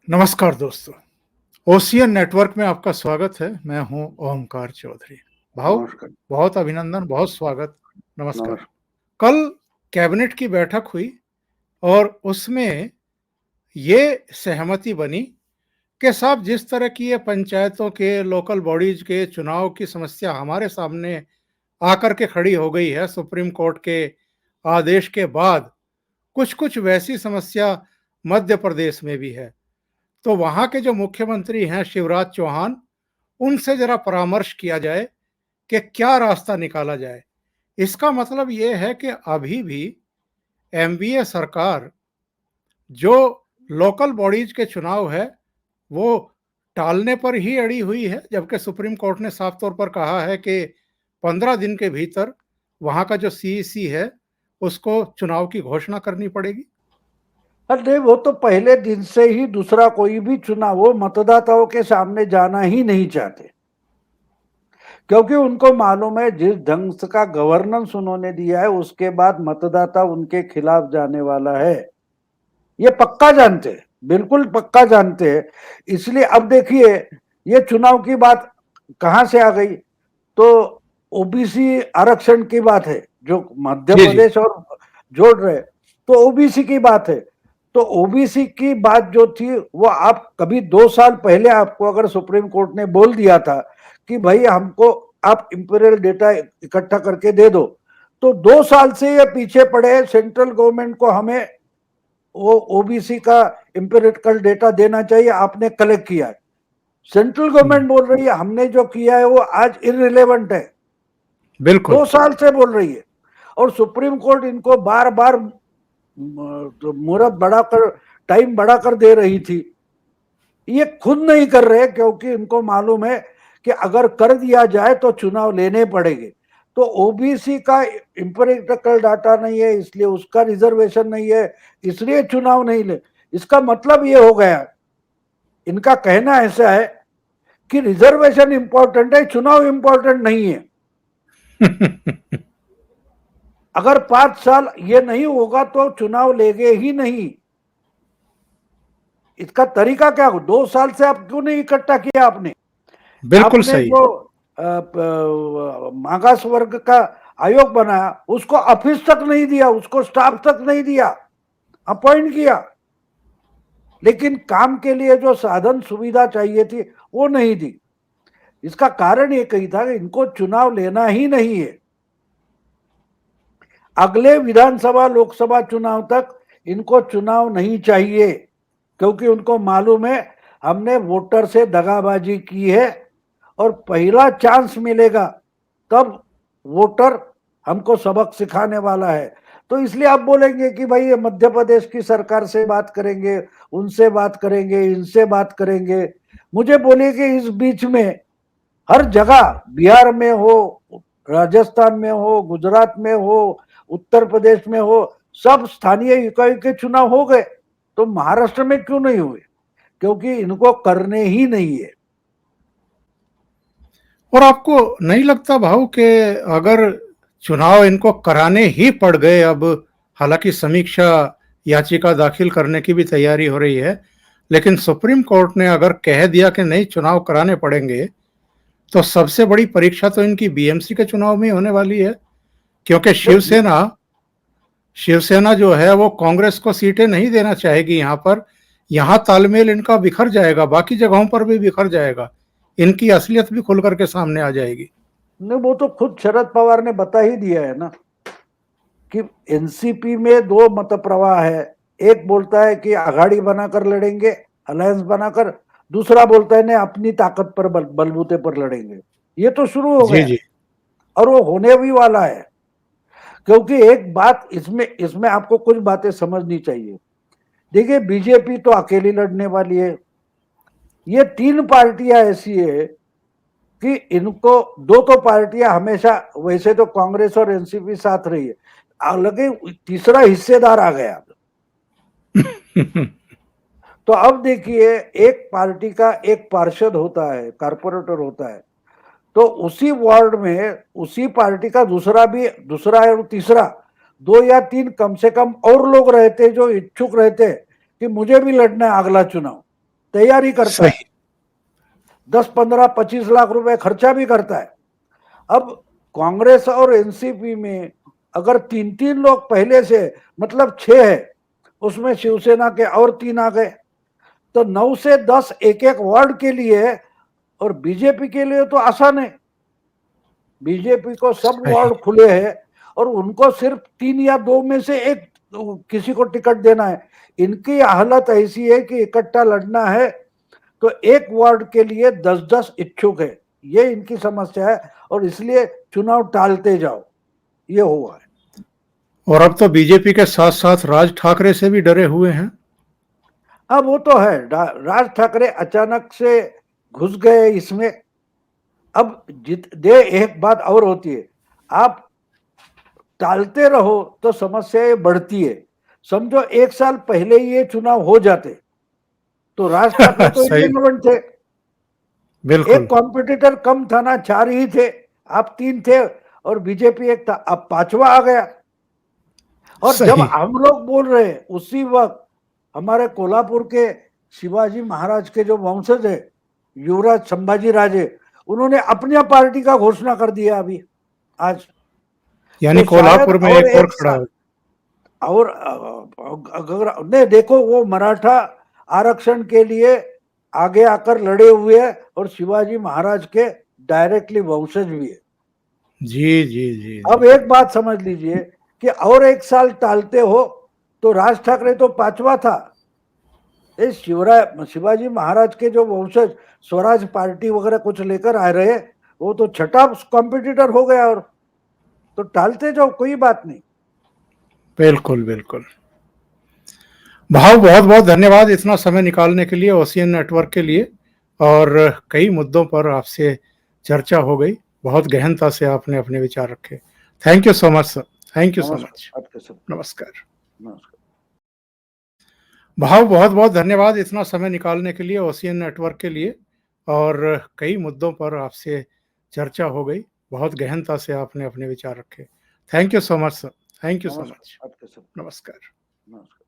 नमस्कार दोस्तों, ocean network में आपका स्वागत है। मैं हूं ओमकार चौधरी। भाऊ, नमस्कार। बहुत अभिनंदन, बहुत स्वागत। नमस्कार। नमस्कार। कल कैबिनेट की बैठक हुई और उसमें ये सहमति बनी कि साहब जिस तरह की ये पंचायतों के, लोकल बॉडीज के चुनाव की समस्या हमारे सामने आकर के खड़ी हो गई है सुप्रीम कोर्ट के आदेश के बाद, कुछ-कुछ वैसी समस्या मध्य प्रदेश में भी है। तो वहां के जो मुख्यमंत्री हैं शिवराज चौहान, उनसे जरा परामर्श किया जाए कि क्या रास्ता निकाला जाए। इसका मतलब ये है कि अभी भी एमवीए सरकार जो लोकल बॉडीज के चुनाव है वो टालने पर ही अड़ी हुई है, जबकि सुप्रीम कोर्ट ने साफ तौर पर कहा है कि 15 दिन के भीतर वहां का जो सीईसी है उसको चुनाव की घोषणा करनी पड़ेगी। अरे वो तो पहले दिन से ही दूसरा कोई भी चुनाव वो मतदाताओं के सामने जाना ही नहीं चाहते, क्योंकि उनको मालूम है जिस ढंग से का गवर्नेंस उन्होंने दिया है उसके बाद मतदाता उनके खिलाफ जाने वाला है। ये पक्का जानते हैं, बिल्कुल पक्का जानते हैं। इसलिए अब देखिए ये चुनाव की बात कहां से आ गई, तो ओबीसी आरक्षण की बात है जो मध्य प्रदेश और जोड़ रहे, तो ओबीसी की बात है। तो ओबीसी की बात जो थी वो आप कभी 2 साल पहले आपको अगर सुप्रीम कोर्ट ने बोल दिया था कि भाई हमको आप इंपीरियल डेटा इकट्ठा करके दे दो, तो 2 साल से ये पीछे पड़े सेंट्रल गवर्नमेंट को हमें वो ओबीसी का इंपीरियल डेटा देना चाहिए, आपने कलेक्ट किया है। सेंट्रल गवर्नमेंट बोल रही है हमने जो किया है वो आज इररिलेवेंट है, बिल्कुल 2 साल से बोल रही है। और सुप्रीम कोर्ट इनको बार बार मुहूर्त बढ़ाकर टाइम बढ़ाकर दे रही थी। ये खुद नहीं कर रहे क्योंकि इनको मालूम है कि अगर कर दिया जाए तो चुनाव लेने पड़ेंगे। तो ओबीसी का इंपीरियल डाटा नहीं है, इसलिए उसका रिजर्वेशन नहीं है, इसलिए चुनाव नहीं ले। इसका मतलब ये हो गया, इनका कहना ऐसा है कि रिजर्वेशन इंपॉर्टेंट है, चुनाव इंपॉर्टेंट नहीं है। अगर 5 साल ये नहीं होगा तो चुनाव लेंगे ही नहीं। इसका तरीका क्या हो? 2 साल से आप क्यों नहीं इकट्ठा किया आपने? बिल्कुल आपने सही। जो मागास वर्ग का आयोग बनाया उसको ऑफिस तक नहीं दिया, उसको स्टाफ तक नहीं दिया, अपॉइंट किया, लेकिन काम के लिए जो साधन सुविधा चाहिए थी वो नहीं दी। इसका कारण ये कही था कि इनको चुनाव लेना ही नहीं है। अगले विधानसभा लोकसभा चुनाव तक इनको चुनाव नहीं चाहिए, क्योंकि उनको मालूम है हमने वोटर से दगाबाजी की है और पहला चांस मिलेगा तब वोटर हमको सबक सिखाने वाला है। तो इसलिए आप बोलेंगे कि भाई ये मध्य प्रदेश की सरकार से बात करेंगे, उनसे बात करेंगे, इनसे बात करेंगे। मुझे बोलिए कि इस बीच में हर जगह, बिहार में हो, राजस्थान में हो, गुजरात में हो, उत्तर प्रदेश में हो, सब स्थानीय इकाई के चुनाव हो गए, तो महाराष्ट्र में क्यों नहीं हुए? क्योंकि इनको करने ही नहीं है। और आपको नहीं लगता भाऊ कि अगर चुनाव इनको कराने ही पड़ गए, अब हालांकि समीक्षा याचिका दाखिल करने की भी तैयारी हो रही है, लेकिन सुप्रीम कोर्ट ने अगर कह दिया कि नहीं चुनाव कराने पड़ेंगे, तो सबसे बड़ी परीक्षा तो इनकी बीएमसी के चुनाव में होने वाली है, क्योंकि शिवसेना जो है वो कांग्रेस को सीटें नहीं देना चाहेगी। यहाँ पर यहाँ तालमेल इनका बिखर जाएगा, बाकी जगहों पर भी बिखर जाएगा, इनकी असलियत भी खुल करके सामने आ जाएगी। नहीं, वो तो खुद शरद पवार ने बता ही दिया है ना कि एनसीपी में 2 मत प्रवाह है। एक बोलता है कि आघाड़ी बनाकर लड़ेंगे, अलायंस बनाकर, दूसरा बोलता है नहीं अपनी ताकत पर बलबूते पर लड़ेंगे। ये तो शुरू हो जी गया जी। और वो होने भी वाला है। क्योंकि एक बात इसमें इसमें आपको कुछ बातें समझनी चाहिए। देखिए बीजेपी तो अकेली लड़ने वाली है। ये 3 पार्टियां ऐसी है कि इनको, 2 तो पार्टियां हमेशा, वैसे तो कांग्रेस और एनसीपी साथ रही है, अलग तीसरा हिस्सेदार आ गया। तो अब देखिए, एक पार्टी का एक पार्षद होता है, कारपोरेटर होता है, तो उसी वार्ड में उसी पार्टी का दूसरा और तीसरा 2 या 3 कम से कम और लोग रहते जो इच्छुक रहते कि मुझे भी लड़ना है अगला चुनाव, तैयारी करता है, सही। 10, 15, 25 लाख रुपए खर्चा भी करता है। अब कांग्रेस और एनसीपी में अगर 3-3 लोग पहले से, मतलब 6 है, उसमें शिवसेना के और 3 आ गए, तो 9 से 10 एक-एक वार्ड के लिए, और बीजेपी के लिए तो आसान है। बीजेपी को सब सही। वार्ड खुले हैं और उनको सिर्फ 3 या 2 में से एक किसी को टिकट देना है। इनकी हालत ऐसी है कि इकट्ठा लड़ना है, तो एक वार्ड के लिए 10-10 इच्छुक है, ये इनकी समस्या है, और इसलिए चुनाव टालते जाओ, ये हुआ है। और अब तो बीजेपी के साथ साथ राज ठाकरे से भी डरे हुए हैं। अब वो तो है, राज ठाकरे अचानक से घुस गए इसमें। अब एक बात और होती है, आप टालते रहो तो समस्याएं बढ़ती है। समझो 1 साल पहले ही ये चुनाव हो जाते तो राज ठाकरे तो सही। इंडिपेंडेंट थे, बिल्कुल। एक कॉम्पिटिटर कम था ना, 4 ही थे, आप 3 थे और बीजेपी एक था, अब 5वां आ गया। और जब सही। हम लोग बोल रहे हैं, उसी वक्त हमारे कोल्हापुर के शिवाजी महाराज के जो वंशज है, युवराज संभाजी राजे, उन्होंने अपनी पार्टी का घोषणा कर दिया अभी आज। यानी तो शायद कोल्हापुर में और एक और एक खड़ा साल, हो। और अगर नहीं, देखो वो मराठा आरक्षण के लिए आगे आकर लड़े हुए हैं और शिवाजी महाराज के डायरेक्टली वंशज भी है। जी जी जी अब जी। एक बात समझ लीजिए कि और 1 साल टालते हो तो राज ठाकरे तो 5वां था, इस शिवाजी महाराज के जो वंशज स्वराज पार्टी वगैरह कुछ लेकर आ रहे, वो तो 6ठा कॉम्पिटिटर हो गया, और तो टालते जाओ, कोई बात नहीं। बिल्कुल बिल्कुल। भाव बहुत बहुत धन्यवाद इतना समय निकालने के लिए ओशियन नेटवर्क के लिए। और कई मुद्दों पर आपसे चर्चा हो गई, बहुत गहनता से आपने अपने विचार रखे। Thank you so much sir. Thank you so much. नमस्कार आपके सब। नमस्कार। नमस्कार। भाव बहुत बहुत धन्यवाद इतना समय निकालने के लिए ओशियन नेटवर्क के लिए। और कई मुद्दों पर आपसे चर्चा हो गई, बहुत गहनता से आपने अपने विचार रखे। Thank you so much sir. Thank you so much. नमस्कार आपके सब। नमस्कार। नमस्कार।